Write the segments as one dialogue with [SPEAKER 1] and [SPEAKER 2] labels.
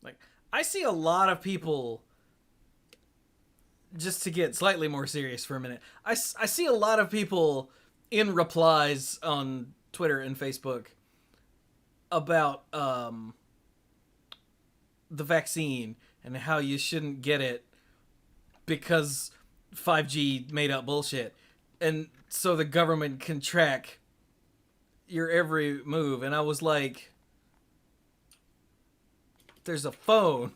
[SPEAKER 1] Like, I see a lot of people, just to get slightly more serious for a minute, I see a lot of people in replies on Twitter and Facebook about the vaccine and how you shouldn't get it because 5G made up bullshit. And so the government can track your every move. And I was like, there's a phone.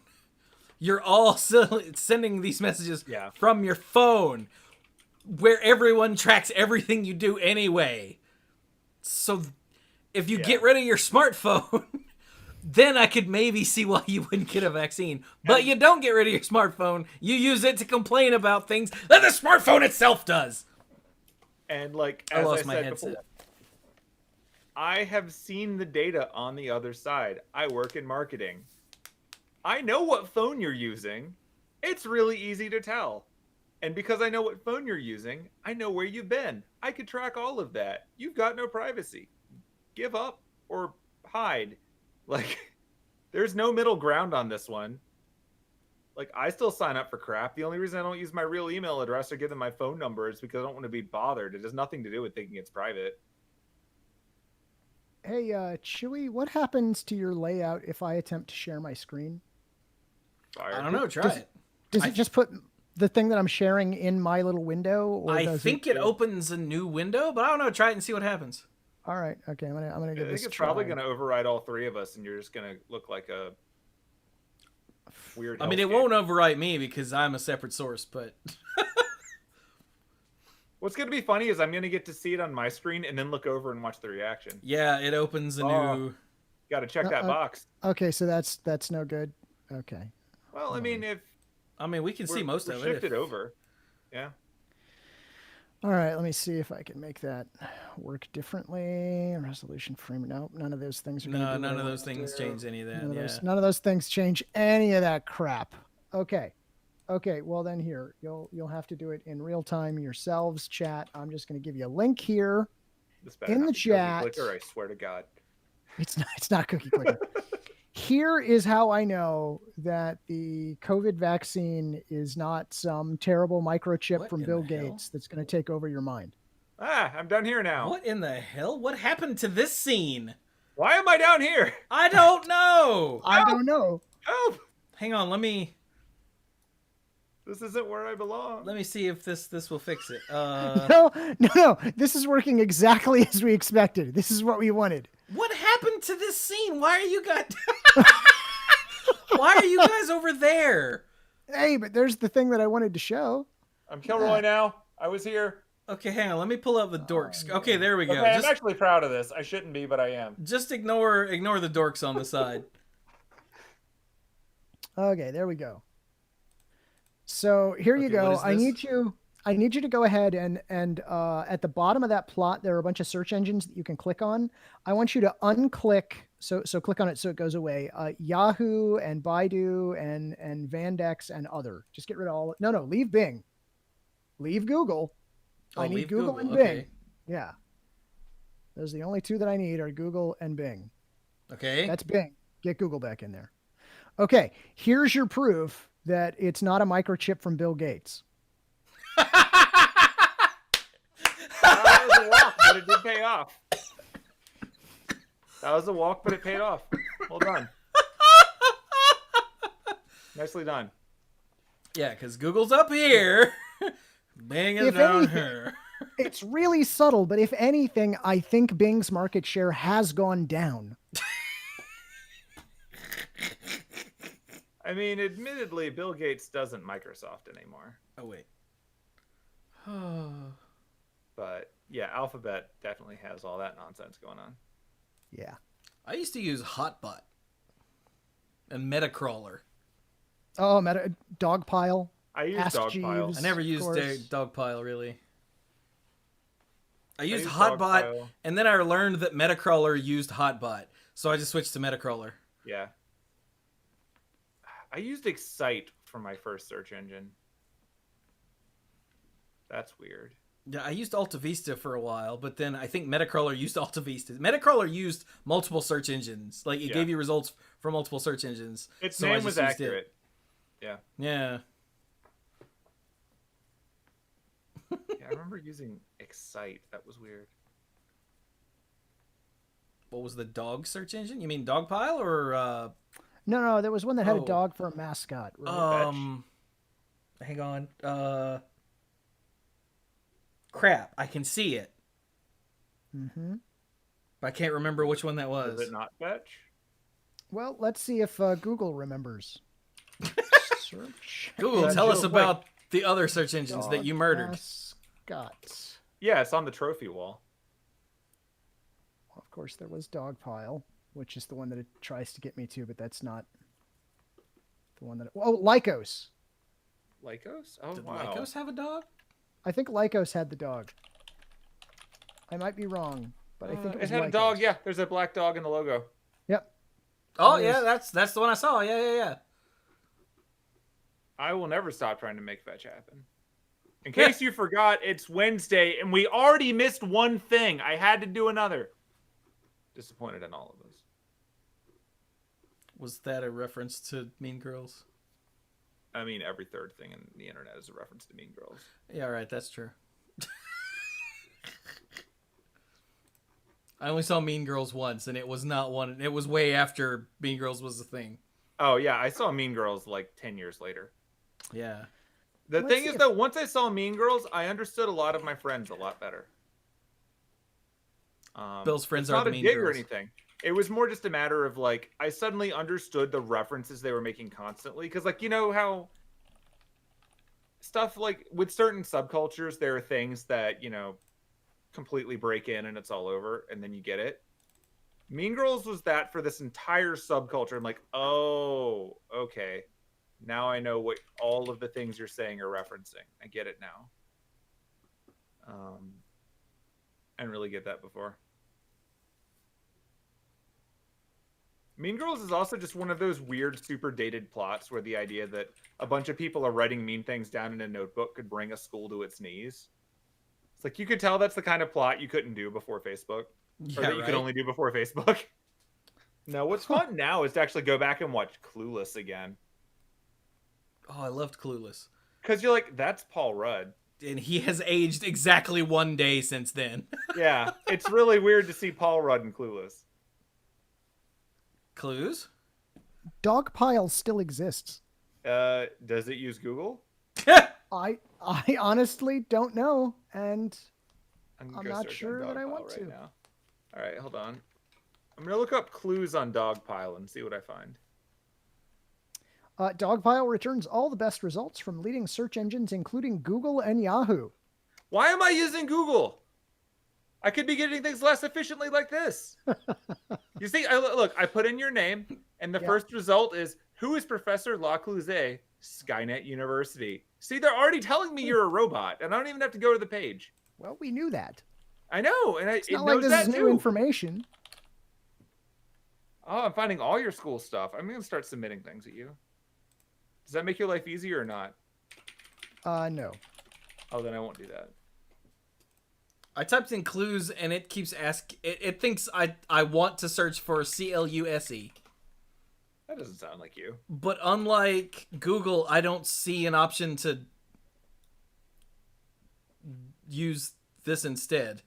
[SPEAKER 1] You're all sending these messages
[SPEAKER 2] Yeah.
[SPEAKER 1] from your phone where everyone tracks everything you do anyway. So if you get rid of your smartphone, then I could maybe see why you wouldn't get a vaccine. But you don't get rid of your smartphone. You use it to complain about things that the smartphone itself does.
[SPEAKER 2] And like,
[SPEAKER 1] I
[SPEAKER 2] as
[SPEAKER 1] lost
[SPEAKER 2] I
[SPEAKER 1] my
[SPEAKER 2] said
[SPEAKER 1] headset.
[SPEAKER 2] before, I have seen the data on the other side. I work in marketing. I know what phone you're using. It's really easy to tell. And because I know what phone you're using, I know where you've been. I could track all of that. You've got no privacy. Give up or hide. Like, there's no middle ground on this one. Like, I still sign up for crap. The only reason I don't use my real email address or give them my phone number is because I don't want to be bothered. It has nothing to do with thinking it's private.
[SPEAKER 3] Hey, Chewie, what happens to your layout if I attempt to share my screen?
[SPEAKER 2] Fire.
[SPEAKER 1] I don't know. Try it.
[SPEAKER 3] Does it just put the thing that I'm sharing in my little window? Or
[SPEAKER 1] I
[SPEAKER 3] does
[SPEAKER 1] think it opens a new window, but I don't know. Try it and see what happens.
[SPEAKER 3] All right. Okay. I'm gonna give
[SPEAKER 2] I
[SPEAKER 3] this
[SPEAKER 2] think it's
[SPEAKER 3] a try.
[SPEAKER 2] probably going to override all three of us, and you're just going to look like a weird.
[SPEAKER 1] I mean, it won't overwrite me because I'm a separate source, but
[SPEAKER 2] What's going to be funny is I'm going to get to see it on my screen and then look over and watch the reaction.
[SPEAKER 1] yeah, it opens a new.
[SPEAKER 2] Got to check that box.
[SPEAKER 3] Okay, so that's no good. Okay.
[SPEAKER 2] Well, I mean,
[SPEAKER 1] we can see most of it.
[SPEAKER 2] Shift it over. Yeah.
[SPEAKER 3] All right, let me see if I can make that work differently. Resolution frame. Nope, none of those things are going to
[SPEAKER 1] No, none of those things change any of that.
[SPEAKER 3] None of those things change any of that crap. Okay. Okay, well then here, you'll have to do it in real time yourselves, chat. I'm just going to give you a link here in the chat.
[SPEAKER 2] Clicker, I swear to God.
[SPEAKER 3] It's not cookie clicker. Here is how I know that the COVID vaccine is not some terrible microchip from Bill Gates that's going to take over your mind.
[SPEAKER 2] I'm down here now.
[SPEAKER 1] What in the hell? What happened to this scene?
[SPEAKER 2] Why am I down here?
[SPEAKER 1] I don't know.
[SPEAKER 3] I don't know.
[SPEAKER 2] Help!
[SPEAKER 1] Hang on, let me
[SPEAKER 2] This isn't where I belong.
[SPEAKER 1] Let me see if this will fix it.
[SPEAKER 3] No. This is working exactly as we expected. This is what we wanted.
[SPEAKER 1] What happened to this scene? Why are you guys? Why are you guys over there?
[SPEAKER 3] Hey, but there's the thing that I wanted to show.
[SPEAKER 2] I'm Kilroy now. I was here.
[SPEAKER 1] Okay, hang on. Let me pull up the dorks. Okay, there we go.
[SPEAKER 2] Okay, I'm actually proud of this. I shouldn't be, but I am.
[SPEAKER 1] Just ignore the dorks on the side.
[SPEAKER 3] Okay, there we go. So here you go. I need you to go ahead and at the bottom of that plot, there are a bunch of search engines that you can click on. I want you to unclick. So click on it so it goes away. Yahoo and Baidu and Vandex and other. Just get rid of all. No, leave Bing. Leave Google. I need Google and Bing.
[SPEAKER 1] Okay.
[SPEAKER 3] Yeah. Those are the only two that I need are Google and Bing.
[SPEAKER 1] Okay.
[SPEAKER 3] That's Bing. Get Google back in there. Okay. Here's your proof that it's not a microchip from Bill Gates.
[SPEAKER 2] That was a walk, but it did pay off. That was a walk, but it paid off. Well done. Nicely done.
[SPEAKER 1] Yeah, because Google's up here. Bing is down here.
[SPEAKER 3] It's really subtle, but if anything, I think Bing's market share has gone down.
[SPEAKER 2] I mean, admittedly, Bill Gates doesn't Microsoft anymore.
[SPEAKER 1] Oh, wait.
[SPEAKER 2] But, yeah, Alphabet definitely has all that nonsense going on.
[SPEAKER 3] Yeah.
[SPEAKER 1] I used to use Hotbot and Metacrawler.
[SPEAKER 3] Oh, Dogpile.
[SPEAKER 2] I used Dogpile.
[SPEAKER 1] I never used Dogpile, really. I used Hotbot, and then I learned that Metacrawler used Hotbot, so I just switched to Metacrawler.
[SPEAKER 2] Yeah. I used Excite for my first search engine. That's weird.
[SPEAKER 1] Yeah, I used AltaVista for a while, but then I think Metacrawler used AltaVista. Metacrawler used multiple search engines. Like, it gave you results from multiple search engines.
[SPEAKER 2] Its
[SPEAKER 1] so
[SPEAKER 2] name was accurate. Yeah.
[SPEAKER 1] Yeah.
[SPEAKER 2] Yeah, I remember using Excite. That was weird.
[SPEAKER 1] What was the dog search engine? You mean Dogpile or...
[SPEAKER 3] No, there was one that had a dog for a mascot. Right?
[SPEAKER 1] Hang on. Crap, I can see it.
[SPEAKER 3] Mm-hmm.
[SPEAKER 1] But I can't remember which one that was.
[SPEAKER 2] Was it not Fetch?
[SPEAKER 3] Well, let's see if Google remembers. Search.
[SPEAKER 1] Google, tell us about the other search engines that you murdered.
[SPEAKER 3] Mascots.
[SPEAKER 2] Yeah, it's on the trophy wall.
[SPEAKER 3] Well, of course, there was Dogpile, which is the one that it tries to get me to, but that's not the one that... Oh, Lycos.
[SPEAKER 2] Lycos? Oh,
[SPEAKER 1] Did
[SPEAKER 2] wow.
[SPEAKER 1] Lycos have a dog?
[SPEAKER 3] I think Lycos had the dog. I might be wrong, but I think it
[SPEAKER 2] had
[SPEAKER 3] Lycos.
[SPEAKER 2] a dog. Yeah, there's a black dog in the logo.
[SPEAKER 3] Yep.
[SPEAKER 1] Oh, yeah, that's the one I saw. Yeah.
[SPEAKER 2] I will never stop trying to make fetch happen. In case you forgot, it's Wednesday, and we already missed one thing. I had to do another. Disappointed in all of us.
[SPEAKER 1] Was that a reference to Mean Girls?
[SPEAKER 2] I mean, every third thing in the internet is a reference to Mean Girls.
[SPEAKER 1] Yeah, right, that's true. I only saw Mean Girls once, and it was not one. It was way after Mean Girls was a thing.
[SPEAKER 2] Oh, yeah, I saw Mean Girls like 10 years later.
[SPEAKER 1] Yeah.
[SPEAKER 2] The thing is, though, once I saw Mean Girls, I understood a lot of my friends a lot better.
[SPEAKER 1] Bill's friends are the Mean Girls.
[SPEAKER 2] Not a dig or anything. It was more just a matter of, like, I suddenly understood the references they were making constantly. Because, like, you know how stuff, like, with certain subcultures, there are things that, you know, completely break in and it's all over, and then you get it. Mean Girls was that for this entire subculture. I'm like, oh, okay. Now I know what all of the things you're saying are referencing. I get it now. I didn't really get that before. Mean Girls is also just one of those weird, super dated plots where the idea that a bunch of people are writing mean things down in a notebook could bring a school to its knees. It's like, you could tell that's the kind of plot you couldn't do before Facebook.
[SPEAKER 1] Yeah,
[SPEAKER 2] or that you could only do before Facebook. No, what's fun now is to actually go back and watch Clueless again.
[SPEAKER 1] Oh, I loved Clueless.
[SPEAKER 2] Because you're like, that's Paul Rudd.
[SPEAKER 1] And he has aged exactly 1 day since then.
[SPEAKER 2] Yeah, it's really weird to see Paul Rudd in Clueless.
[SPEAKER 1] Cluze?
[SPEAKER 3] Dogpile still exists.
[SPEAKER 2] Does it use Google?
[SPEAKER 3] I honestly don't know, and I'm not sure that I want to.
[SPEAKER 2] Now. All right, hold on. I'm going to look up Clues on Dogpile and see what I find.
[SPEAKER 3] Dogpile returns all the best results from leading search engines, including Google and Yahoo.
[SPEAKER 2] Why am I using Google? I could be getting things less efficiently like this. You see, look, I put in your name, and the first result is, who is Professor La Cluze, Skynet University? See, they're already telling me you're a robot, and I don't even have to go to the page.
[SPEAKER 3] Well, we knew that.
[SPEAKER 2] I know, and
[SPEAKER 3] it's not like this is new information.
[SPEAKER 2] Oh, I'm finding all your school stuff. I'm going to start submitting things at you. Does that make your life easier or not?
[SPEAKER 3] No.
[SPEAKER 2] Oh, then I won't do that.
[SPEAKER 1] I typed in Clues, and it keeps asking. It thinks I want to search for CLUSE.
[SPEAKER 2] That doesn't sound like you.
[SPEAKER 1] But unlike Google, I don't see an option to use this instead.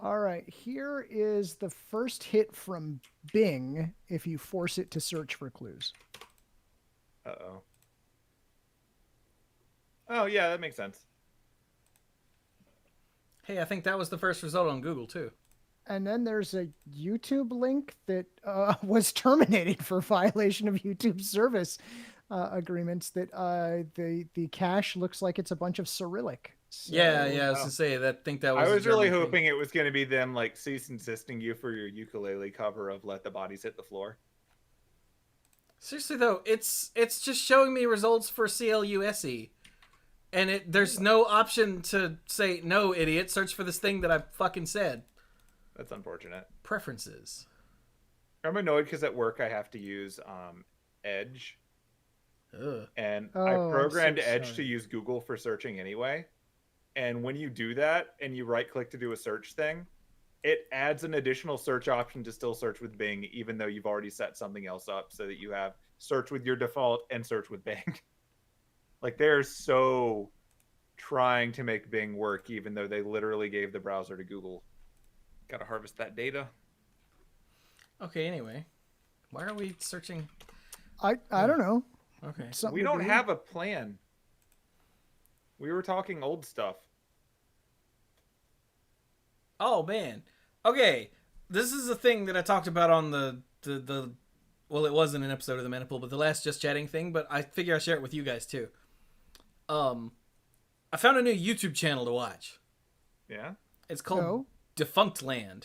[SPEAKER 3] All right, here is the first hit from Bing if you force it to search for clues.
[SPEAKER 2] Uh-oh. Oh, yeah, that makes sense.
[SPEAKER 1] Hey, I think that was the first result on Google, too.
[SPEAKER 3] And then there's a YouTube link that was terminated for violation of YouTube service agreements. That the cache looks like it's a bunch of Cyrillic. So,
[SPEAKER 1] yeah, I was to say that. Think that was.
[SPEAKER 2] I was really hoping it was going to be them like cease insisting you for your ukulele cover of "Let the Bodies Hit the Floor."
[SPEAKER 1] Seriously though, it's just showing me results for CLUSE. And there's no option to say, no, idiot, search for this thing that I fucking said.
[SPEAKER 2] That's unfortunate.
[SPEAKER 1] Preferences.
[SPEAKER 2] I'm annoyed because at work I have to use Edge.
[SPEAKER 1] Ugh.
[SPEAKER 2] And I programmed Edge to use Google for searching anyway. And when you do that and you right click to do a search thing, it adds an additional search option to still search with Bing, even though you've already set something else up so that you have search with your default and search with Bing. Like they're so trying to make Bing work, even though they literally gave the browser to Google. Gotta harvest that data.
[SPEAKER 1] Okay, anyway. Why are we searching?
[SPEAKER 3] I don't know.
[SPEAKER 1] Okay.
[SPEAKER 3] Something
[SPEAKER 2] We
[SPEAKER 3] to
[SPEAKER 2] don't
[SPEAKER 3] do.
[SPEAKER 2] have a plan. We were talking old stuff.
[SPEAKER 1] Oh, man. Okay. This is a thing that I talked about on the well, it wasn't an episode of the Maniple, but the last Just Chatting thing, but I figure I'll share it with you guys too. I found a new YouTube channel to watch.
[SPEAKER 2] Yeah?
[SPEAKER 1] It's called
[SPEAKER 3] Oh.
[SPEAKER 1] Defunctland.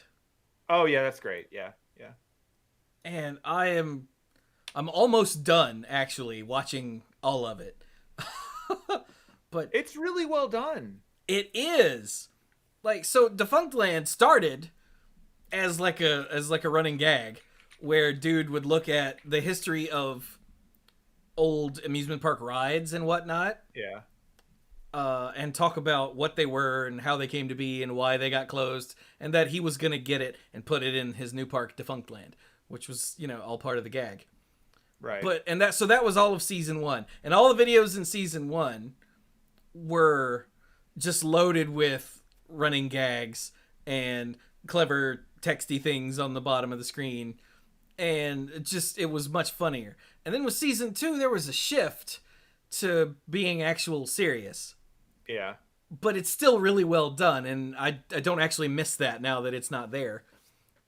[SPEAKER 2] Oh, yeah, that's great. Yeah, yeah.
[SPEAKER 1] And I'm almost done actually watching all of it. But
[SPEAKER 2] It's really well done.
[SPEAKER 1] it is. Like, so Defunctland started as like a running gag where dude would look at the history of old amusement park rides and whatnot,
[SPEAKER 2] Yeah.
[SPEAKER 1] and talk about what they were and how they came to be and why they got closed, and that he was gonna get it and put it in his new park, Defunctland, which was, you know, all part of the gag.
[SPEAKER 2] Right.
[SPEAKER 1] But and that was all of season 1, and all the videos in season 1 were just loaded with running gags and clever texty things on the bottom of the screen, and it was much funnier. And then with season 2 there was a shift to being actual serious,
[SPEAKER 2] Yeah.
[SPEAKER 1] but it's still really well done, and I don't actually miss that now that it's not there.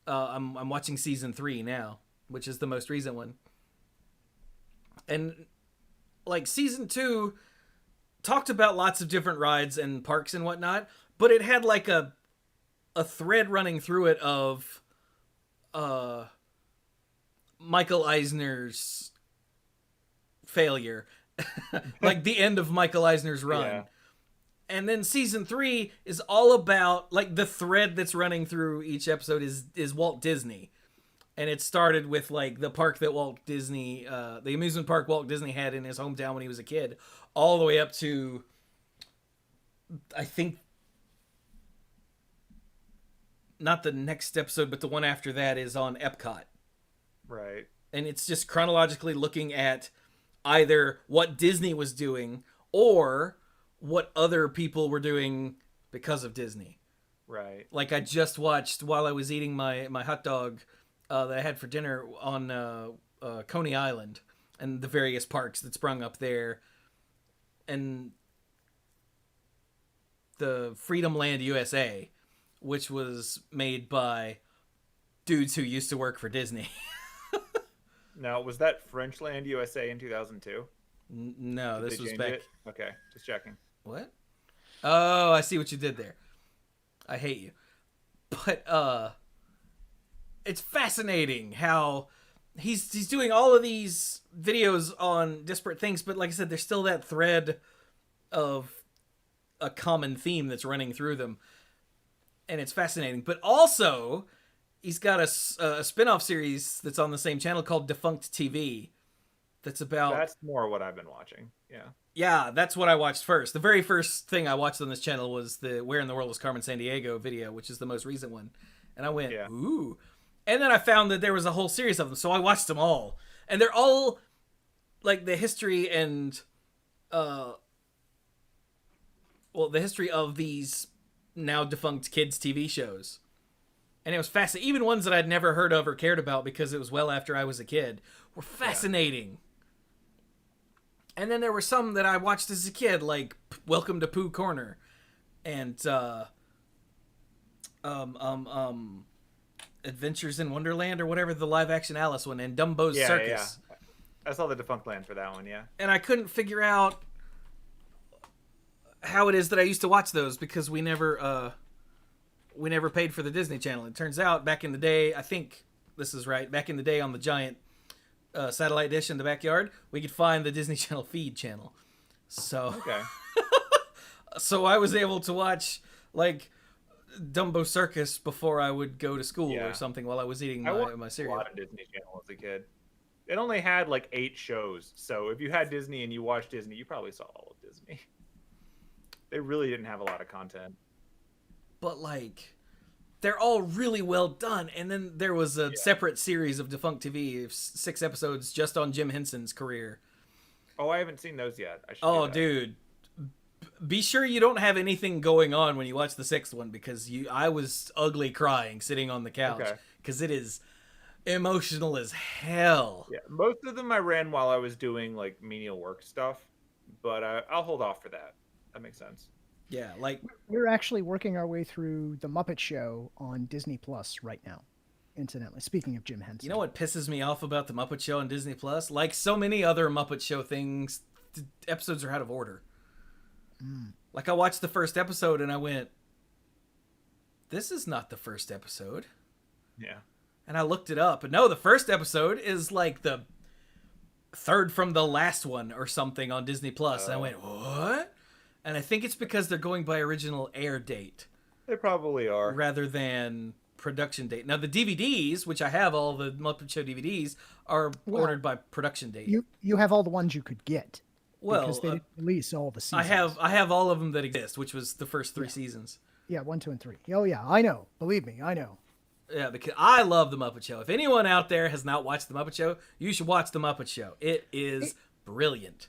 [SPEAKER 1] I'm watching season 3 now, which is the most recent one, and like season 2 talked about lots of different rides and parks and whatnot, but it had like a thread running through it of Michael Eisner's failure, like the end of Michael Eisner's run.
[SPEAKER 2] Yeah.
[SPEAKER 1] And then season 3 is all about, like, the thread that's running through each episode is Walt Disney. And it started with, like, the park that Walt Disney, the amusement park Walt Disney had in his hometown when he was a kid, all the way up to, I think, not the next episode, but the one after that is on Epcot.
[SPEAKER 2] Right.
[SPEAKER 1] And it's just chronologically looking at either what Disney was doing or what other people were doing because of Disney.
[SPEAKER 2] Right.
[SPEAKER 1] Like, I just watched, while I was eating my hot dog that I had for dinner on Coney Island and the various parks that sprung up there, and the Freedom Land USA, which was made by dudes who used to work for Disney.
[SPEAKER 2] Now, was that Frenchland USA in 2002?
[SPEAKER 1] No,
[SPEAKER 2] Did
[SPEAKER 1] this
[SPEAKER 2] they
[SPEAKER 1] was
[SPEAKER 2] change
[SPEAKER 1] back...
[SPEAKER 2] it? Okay, just checking.
[SPEAKER 1] What? Oh, I see what you did there. I hate you. But it's fascinating how he's doing all of these videos on disparate things, but like I said, there's still that thread of a common theme that's running through them, and it's fascinating. But also, he's got a spin-off series that's on the same channel called Defunct TV. That's about...
[SPEAKER 2] That's more what I've been watching. Yeah.
[SPEAKER 1] Yeah, that's what I watched first. The very first thing I watched on this channel was the Where in the World is Carmen Sandiego video, which is the most recent one. And I went, ooh. And then I found that there was a whole series of them, so I watched them all. And they're all, like, the history and, the history of these now defunct kids' TV shows. And it was fascinating. Even ones that I'd never heard of or cared about because it was well after I was a kid were fascinating. Yeah. And then there were some that I watched as a kid, like Welcome to Pooh Corner, and Adventures in Wonderland or whatever, the live-action Alice one, and Dumbo's Circus.
[SPEAKER 2] Yeah. I saw the Defunctland for that one, yeah.
[SPEAKER 1] And I couldn't figure out how it is that I used to watch those because we never paid for the Disney Channel. It turns out back in the day, I think this is right, back in the day on the giant satellite dish in the backyard, we could find the Disney Channel feed channel. So
[SPEAKER 2] okay.
[SPEAKER 1] So I was able to watch like Dumbo Circus before I would go to school or something while I was eating my cereal.
[SPEAKER 2] I watched a lot of Disney Channel as a kid. It only had like 8 shows, so if you had Disney and you watched Disney, you probably saw all of Disney. They really didn't have a lot of content.
[SPEAKER 1] But like, they're all really well done. And then there was a separate series of Defunct TV, 6 episodes just on Jim Henson's career.
[SPEAKER 2] Oh, I haven't seen those yet. I should
[SPEAKER 1] Oh, dude. Be sure you don't have anything going on when you watch the 6th one, because I was ugly crying sitting on the couch, because it is emotional as hell.
[SPEAKER 2] Yeah, most of them I ran while I was doing like menial work stuff, but I'll hold off for that. That makes sense.
[SPEAKER 1] Yeah, like
[SPEAKER 3] we're actually working our way through the Muppet Show on Disney Plus right now. Incidentally, speaking of Jim Henson,
[SPEAKER 1] you know what pisses me off about the Muppet Show on Disney Plus? Like so many other Muppet Show things, the episodes are out of order. Like I watched the first episode and I went, this is not the first episode.
[SPEAKER 2] Yeah.
[SPEAKER 1] And I looked it up, and no, the first episode is like the 3rd from the last one or something on Disney Plus. And I went, what? And I think it's because they're going by original air date.
[SPEAKER 2] They probably are.
[SPEAKER 1] Rather than production date. Now the DVDs, which I have all the Muppet Show DVDs, are ordered by production date.
[SPEAKER 3] You have all the ones you could get.
[SPEAKER 1] Well,
[SPEAKER 3] because they didn't release all the seasons.
[SPEAKER 1] I have all of them that exist, which was the first 3 seasons.
[SPEAKER 3] Yeah, 1, 2, and 3. Oh yeah, I know. Believe me, I know.
[SPEAKER 1] Yeah, because I love the Muppet Show. If anyone out there has not watched the Muppet Show, you should watch the Muppet Show. It is brilliant.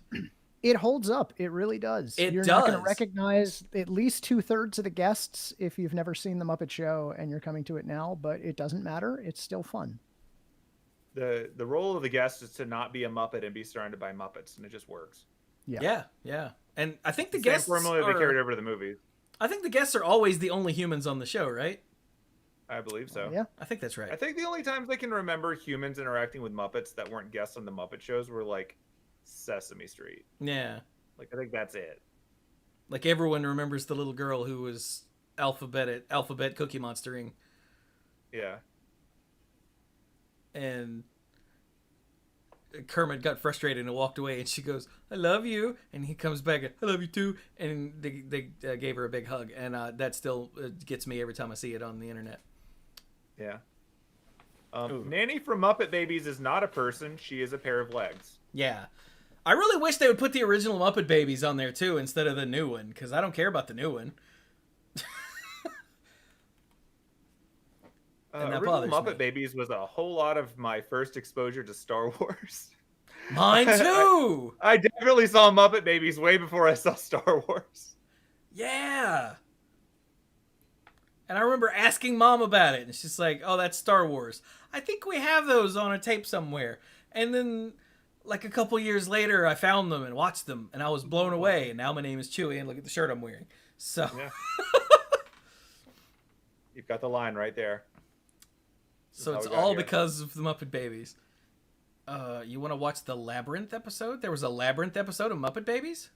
[SPEAKER 3] It holds up. It really does. You're not going to recognize at least 2/3 of the guests if you've never seen the Muppet Show and you're coming to it now, but it doesn't matter. It's still fun.
[SPEAKER 2] The role of the guest is to not be a Muppet and be surrounded by Muppets, and it just works.
[SPEAKER 1] Yeah. And I think the guests
[SPEAKER 2] formula they carried over to the movies.
[SPEAKER 1] I think the guests are always the only humans on the show, right?
[SPEAKER 2] I believe so.
[SPEAKER 3] Yeah.
[SPEAKER 1] I think that's right.
[SPEAKER 2] I think the only times I can remember humans interacting with Muppets that weren't guests on the Muppet shows were like Sesame Street.
[SPEAKER 1] Yeah.
[SPEAKER 2] Like I think that's it.
[SPEAKER 1] Like everyone remembers the little girl who was alphabet Cookie Monstering.
[SPEAKER 2] Yeah.
[SPEAKER 1] And Kermit got frustrated and walked away, and she goes, "I love you," and he comes back, "I love you too," and they gave her a big hug, and that still gets me every time I see it on the internet.
[SPEAKER 2] Yeah. Nanny from Muppet Babies is not a person; she is a pair of legs.
[SPEAKER 1] Yeah, I really wish they would put the original Muppet Babies on there too instead of the new one, because I don't care about the new one. And that
[SPEAKER 2] original
[SPEAKER 1] bothers
[SPEAKER 2] Muppet
[SPEAKER 1] me.
[SPEAKER 2] Babies was a whole lot of my first exposure to Star Wars.
[SPEAKER 1] Mine too.
[SPEAKER 2] I definitely saw Muppet Babies way before I saw Star Wars.
[SPEAKER 1] Yeah. And I remember asking Mom about it, and she's like, "Oh, that's Star Wars. I think we have those on a tape somewhere." And then, like a couple years later, I found them and watched them, and I was blown away. And now my name is Chewie, and look at the shirt I'm wearing. So,
[SPEAKER 2] yeah. You've got the line right there.
[SPEAKER 1] So it's all because of the Muppet Babies. You want to watch the Labyrinth episode? There was a Labyrinth episode of Muppet Babies?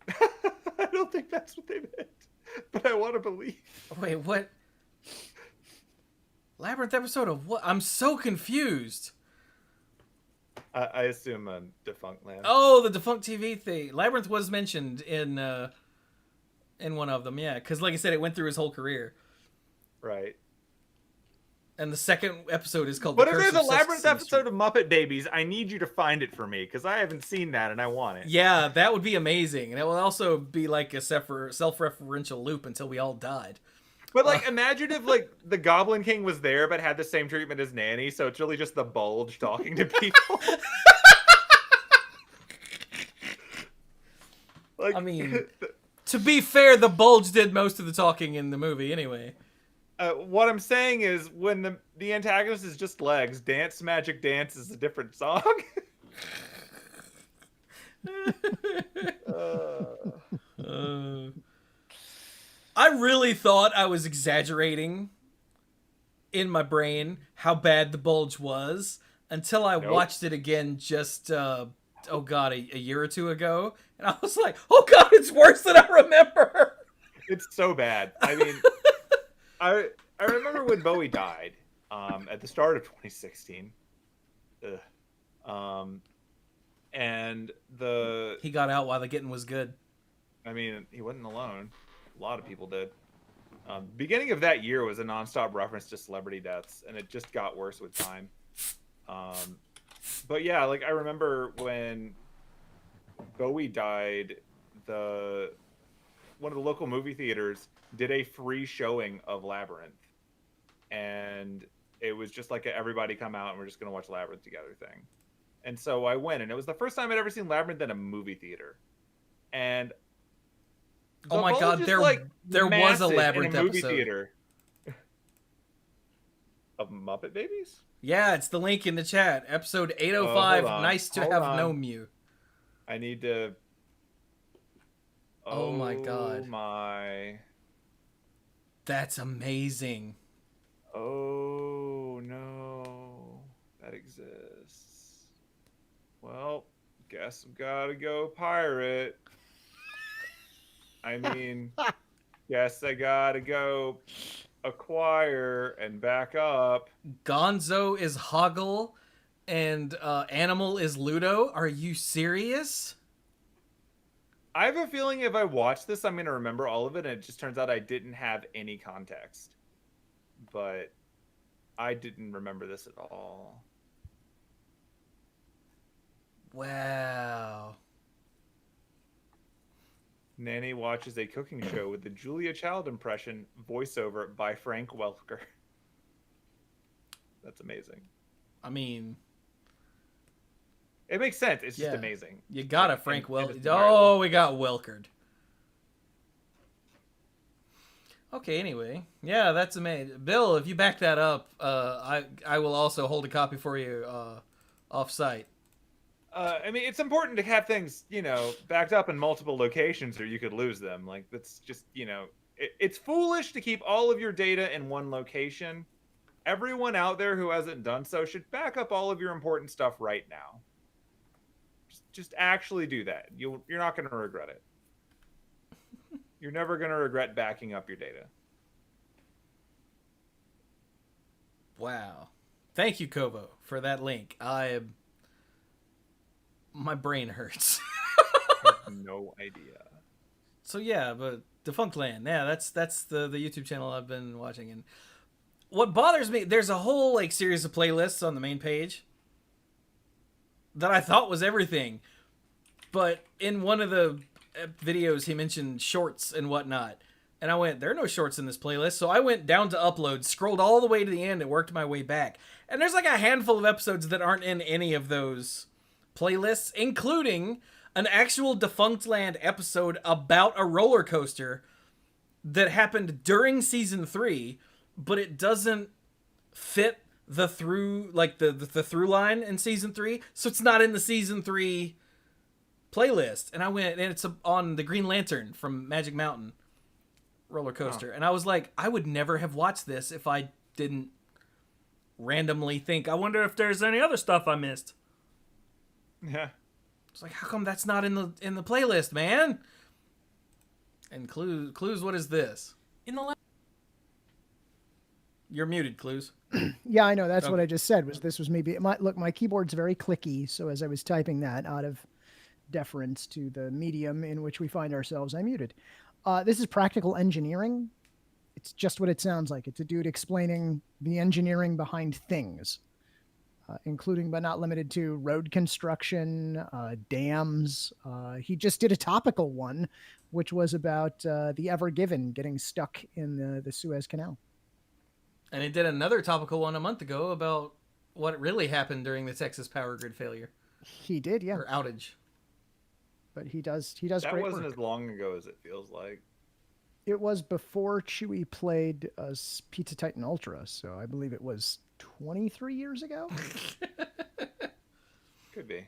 [SPEAKER 2] I don't think that's what they meant, but I want to believe.
[SPEAKER 1] Wait, what? Labyrinth episode of what? I'm so confused.
[SPEAKER 2] I assume Defunctland.
[SPEAKER 1] Oh, the Defunct TV thing. Labyrinth was mentioned in one of them, yeah. Because like I said, it went through his whole career.
[SPEAKER 2] Right.
[SPEAKER 1] And the second episode is called
[SPEAKER 2] But if there's a Labyrinth episode of Muppet Babies, I need you to find it for me, because I haven't seen that and I want it.
[SPEAKER 1] Yeah, that would be amazing. And it will also be like a self-referential loop until we all died.
[SPEAKER 2] But like, imagine if like the Goblin King was there but had the same treatment as Nanny, so it's really just the Bulge talking to people. Like,
[SPEAKER 1] I mean, to be fair, the Bulge did most of the talking in the movie anyway.
[SPEAKER 2] What I'm saying is, when the antagonist is just legs, Dance Magic Dance is a different song.
[SPEAKER 1] I really thought I was exaggerating in my brain how bad the Bulge was until I watched it again just, a year or two ago. And I was like, oh God, it's worse than I remember.
[SPEAKER 2] It's so bad. I mean... I remember when Bowie died at the start of 2016. And
[SPEAKER 1] he got out while the getting was good.
[SPEAKER 2] I mean, he wasn't alone. A lot of people did. Beginning of that year was a nonstop reference to celebrity deaths, and it just got worse with time. But yeah, like I remember when Bowie died, one of the local movie theaters did a free showing of Labyrinth, and it was just like everybody come out and we're just gonna watch Labyrinth together thing. And so I went, and it was the first time I'd ever seen Labyrinth in a movie theater. And
[SPEAKER 1] oh my god, there was a Labyrinth
[SPEAKER 2] in a movie
[SPEAKER 1] episode.
[SPEAKER 2] Theater of Muppet Babies.
[SPEAKER 1] Yeah, it's the link in the chat. Episode 805. Nice to have known you.
[SPEAKER 2] I need to.
[SPEAKER 1] Oh my god.
[SPEAKER 2] My.
[SPEAKER 1] That's amazing.
[SPEAKER 2] Oh no, that exists. Well, guess I've gotta go pirate. I mean, guess I gotta go acquire and back up.
[SPEAKER 1] Gonzo is Hoggle and Animal is Ludo. Are you serious?
[SPEAKER 2] I have a feeling if I watch this, I'm going to remember all of it, and it just turns out I didn't have any context. But I didn't remember this at all.
[SPEAKER 1] Wow.
[SPEAKER 2] Nanny watches a cooking show with the Julia Child impression voiceover by Frank Welker. That's amazing.
[SPEAKER 1] I mean,
[SPEAKER 2] it makes sense. It's just amazing.
[SPEAKER 1] You got a Frank Welker. Oh, we got Welkered. Okay, anyway. Yeah, that's amazing. Bill, if you back that up, I will also hold a copy for you off-site.
[SPEAKER 2] I mean, it's important to have things, you know, backed up in multiple locations or you could lose them. Like, that's just, you know, it's foolish to keep all of your data in one location. Everyone out there who hasn't done so should back up all of your important stuff right now. Just actually do that. You're not going to regret it. You're never going to regret backing up your data.
[SPEAKER 1] Wow. Thank you, Kovo, for that link. My brain hurts.
[SPEAKER 2] I have no idea.
[SPEAKER 1] So yeah, but Defunctland, yeah, that's the YouTube channel I've been watching. And what bothers me, there's a whole like series of playlists on the main page that I thought was everything, but in one of the videos he mentioned shorts and whatnot, and I went, there are no shorts in this playlist. So I went down to upload, scrolled all the way to the end, and worked my way back. And there's like a handful of episodes that aren't in any of those playlists, including an actual Defunctland episode about a roller coaster that happened during season 3, but it doesn't fit the through, like the through line in season 3, so it's not in the season 3 playlist. And I went, and it's on the Green Lantern from Magic Mountain roller coaster, and I was like, I would never have watched this if I didn't randomly think, I wonder if there's any other stuff I missed.
[SPEAKER 2] Yeah.
[SPEAKER 1] It's like, how come that's not in the playlist, man? And Cluze, what is this? You're muted, Cluze.
[SPEAKER 3] Yeah, I know. That's what I just said. This was maybe my keyboard's very clicky, so as I was typing that, out of deference to the medium in which we find ourselves, I muted. This is practical engineering. It's just what it sounds like. It's a dude explaining the engineering behind things. Including but not limited to road construction, dams. He just did a topical one, which was about the Ever Given getting stuck in the Suez Canal.
[SPEAKER 1] And he did another topical one a month ago about what really happened during the Texas power grid failure.
[SPEAKER 3] He did, yeah.
[SPEAKER 1] Or outage.
[SPEAKER 3] But he does
[SPEAKER 2] that
[SPEAKER 3] great
[SPEAKER 2] wasn't
[SPEAKER 3] work.
[SPEAKER 2] as long ago as it feels like.
[SPEAKER 3] It was before Chewie played Pizza Titan Ultra, so I believe it was 23 years ago.
[SPEAKER 2] Could be.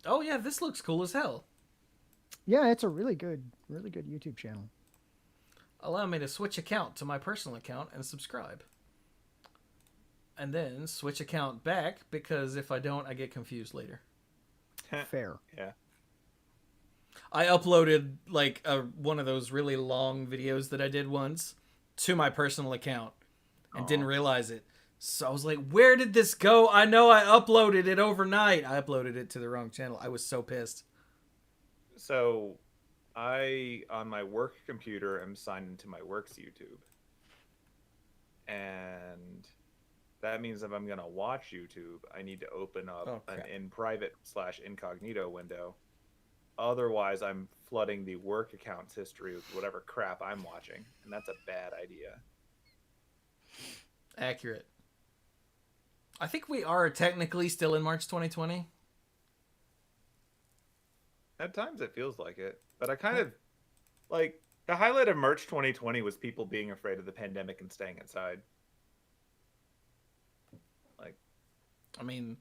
[SPEAKER 1] Oh yeah, this looks cool as hell.
[SPEAKER 3] Yeah, it's a really good YouTube channel.
[SPEAKER 1] Allow me to switch account to my personal account and subscribe. And then switch account back, because if I don't, I get confused later.
[SPEAKER 3] Fair.
[SPEAKER 2] Yeah.
[SPEAKER 1] I uploaded like one of those really long videos that I did once to my personal account and didn't realize it. So I was like, where did this go? I know I uploaded it overnight. I uploaded it to the wrong channel. I was so pissed.
[SPEAKER 2] So I, on my work computer, am signed into my work's YouTube. And that means if I'm going to watch YouTube, I need to open up an in private /incognito window otherwise I'm flooding the work account's history with whatever crap I'm watching, and that's a bad idea.
[SPEAKER 1] Accurate. I think we are technically still in March 2020.
[SPEAKER 2] At times it feels like it, but I kind of like the highlight of March 2020 was people being afraid of the pandemic and staying inside. Like,
[SPEAKER 1] I mean,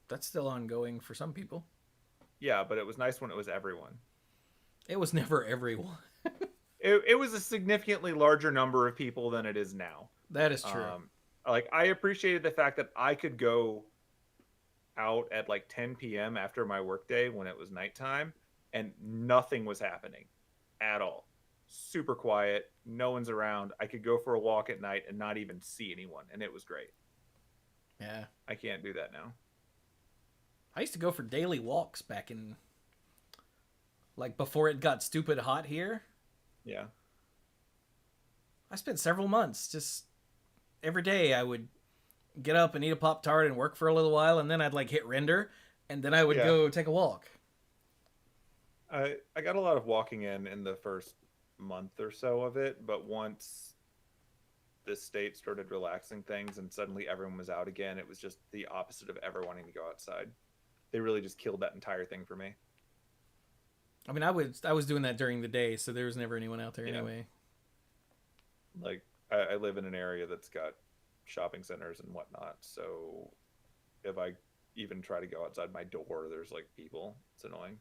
[SPEAKER 1] that's still ongoing for some people.
[SPEAKER 2] yeah, but it was nice when it was everyone.
[SPEAKER 1] It was never everyone.
[SPEAKER 2] It was a significantly larger number of people than it is now.
[SPEAKER 1] That is true.
[SPEAKER 2] Like, I appreciated the fact that I could go out at like 10 p.m. after my workday when it was nighttime and nothing was happening at all. Super quiet. No one's around. I could go for a walk at night and not even see anyone. And it was great.
[SPEAKER 1] Yeah.
[SPEAKER 2] I can't do that now.
[SPEAKER 1] I used to go for daily walks back in, like, before it got stupid hot here.
[SPEAKER 2] Yeah.
[SPEAKER 1] I spent several months just every day I would get up and eat a Pop-Tart and work for a little while, and then I'd like hit render, and then I would go take a walk.
[SPEAKER 2] I got a lot of walking in the first month or so of it, but once this state started relaxing things and suddenly everyone was out again, it was just the opposite of ever wanting to go outside. They really just killed that entire thing for me.
[SPEAKER 1] I mean, I was doing that during the day, so there was never anyone out there anyway.
[SPEAKER 2] Like, I live in an area that's got shopping centers and whatnot, so if I even try to go outside my door, there's like people. It's annoying.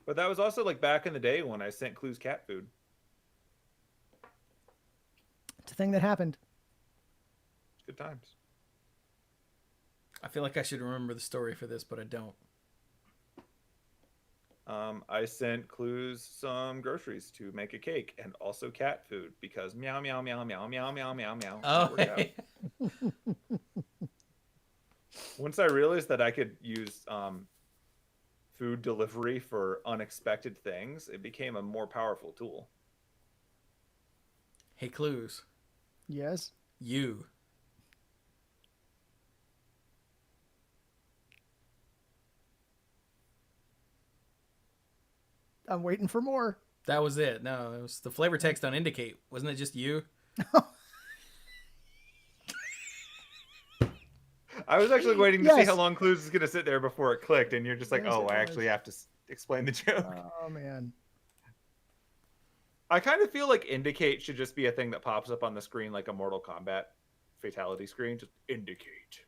[SPEAKER 2] But that was also like back in the day when I sent Cluze cat food.
[SPEAKER 3] It's a thing that happened.
[SPEAKER 2] Good times.
[SPEAKER 1] I feel like I should remember the story for this, but I don't.
[SPEAKER 2] I sent Cluze some groceries to make a cake and also cat food because meow, meow, meow, meow, meow, meow, meow, meow.
[SPEAKER 1] Oh,
[SPEAKER 2] hey. Once I realized that I could use food delivery for unexpected things, it became a more powerful tool.
[SPEAKER 1] Hey, Cluze.
[SPEAKER 3] Yes?
[SPEAKER 1] You.
[SPEAKER 3] I'm waiting for more.
[SPEAKER 1] That was it. No, it was the flavor text don't indicate. Wasn't it just you?
[SPEAKER 2] I was actually waiting to see how long Cluze is going to sit there before it clicked, and you're just like, I actually have to explain the joke.
[SPEAKER 3] Oh, man.
[SPEAKER 2] I kind of feel like indicate should just be a thing that pops up on the screen like a Mortal Kombat fatality screen. Just indicate.